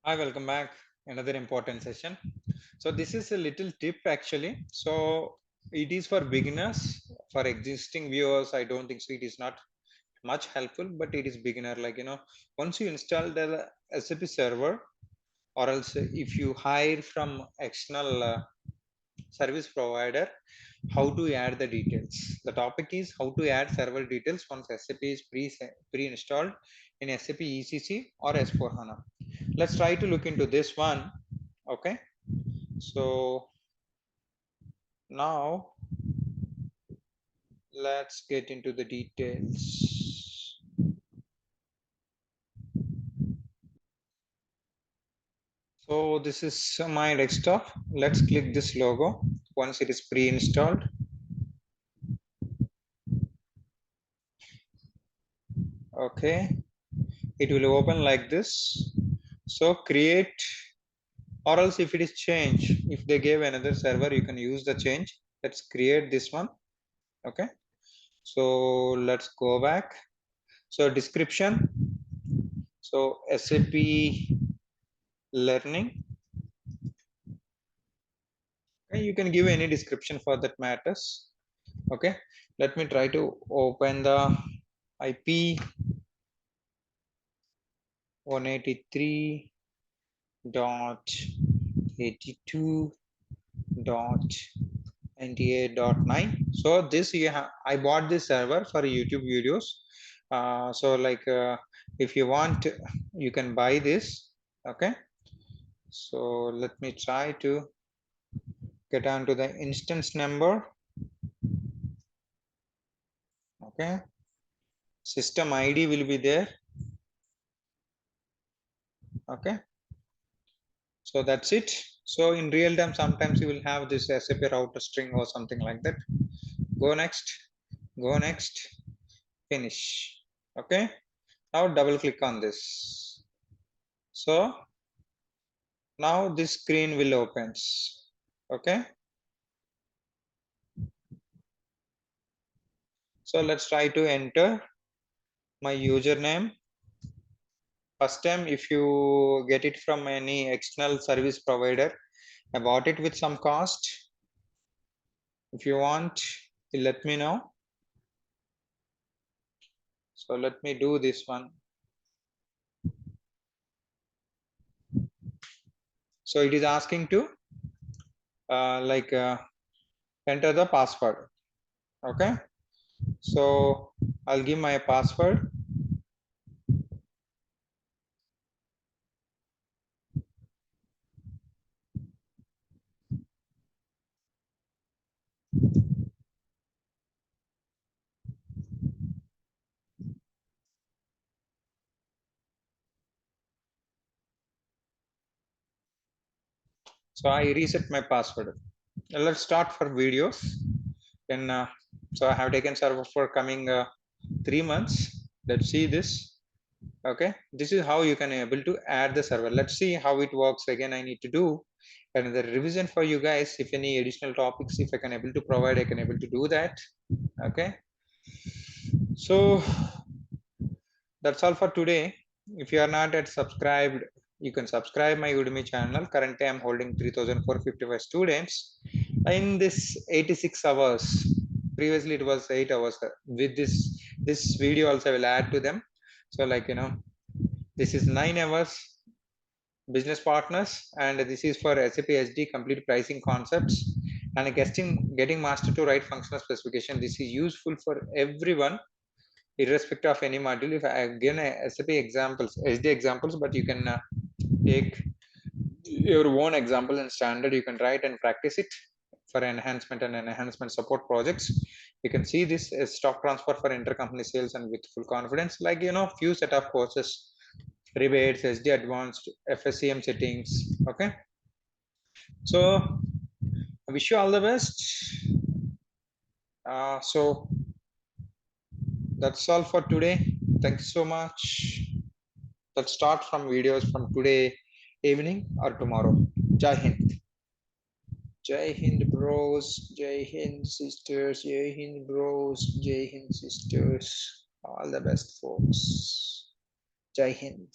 Hi, welcome back. Another important session. So this is a little tip actually. So it is for beginners. For existing viewers, I don't think so. It is not much helpful, but it is beginner. Once you install the SAP server, or else if you hire from external service provider, how to add the details. The topic is how to add server details once SAP is pre-installed in SAP ECC or S4 HANA. Let's try to look into this one. Okay, so now let's get into the details. So this is my desktop. Let's click this logo once it is pre-installed. Okay, it will open like this. So create, or else if it is change, if they gave another server, you can use the change. Let's create this one. Okay, so let's go back. So description. So SAP learning. Okay, you can give any description for that matters. Okay, let me try to open the IP 183.82.98.9. So this I bought this server for YouTube videos. If you want, you can buy this. Okay, so let me try to get on to the instance number. Okay, system ID will be there. Okay, so that's it. So in real time, sometimes you will have this SAP router string or something like that. Go next, go next, finish. Okay, now double click on this. So now this screen will opens. Okay, so let's try to enter my username. First time, if you get it from any external service provider, I bought it with some cost. If you want, let me know. So let me do this one. So it is asking to enter the password. Okay, so I'll give my password. So I reset my password. Now let's start for videos. Then so I have taken server for coming 3 months. Let's see this. Okay, this is how you can able to add the server. Let's see how it works. Again, I need to do another revision for you guys. If any additional topics, if I can able to provide, I can able to do that. Okay, so that's all for today. If you are not yet subscribed, you can subscribe my Udemy channel. Currently I'm holding 3455 students in this 86 hours. Previously it was 8 hours. With this video also I will add to them. So this is 9 hours business partners, and this is for SAP SD complete pricing concepts and getting master to write functional specification. This is useful for everyone irrespective of any module. If I again SAP examples, SD examples, but you can take your own example and standard. You can write and practice it for enhancement and enhancement support projects. You can see this as stock transfer for intercompany sales and with full confidence. Few set of courses, rebates, SD advanced, FSCM settings. Okay, so I wish you all the best. So that's all for today. Thank you so much. Let's start from videos from today evening or tomorrow. Jai Hind. Jai Hind bros, Jai Hind sisters, Jai Hind bros, Jai Hind sisters. All the best folks. Jai Hind.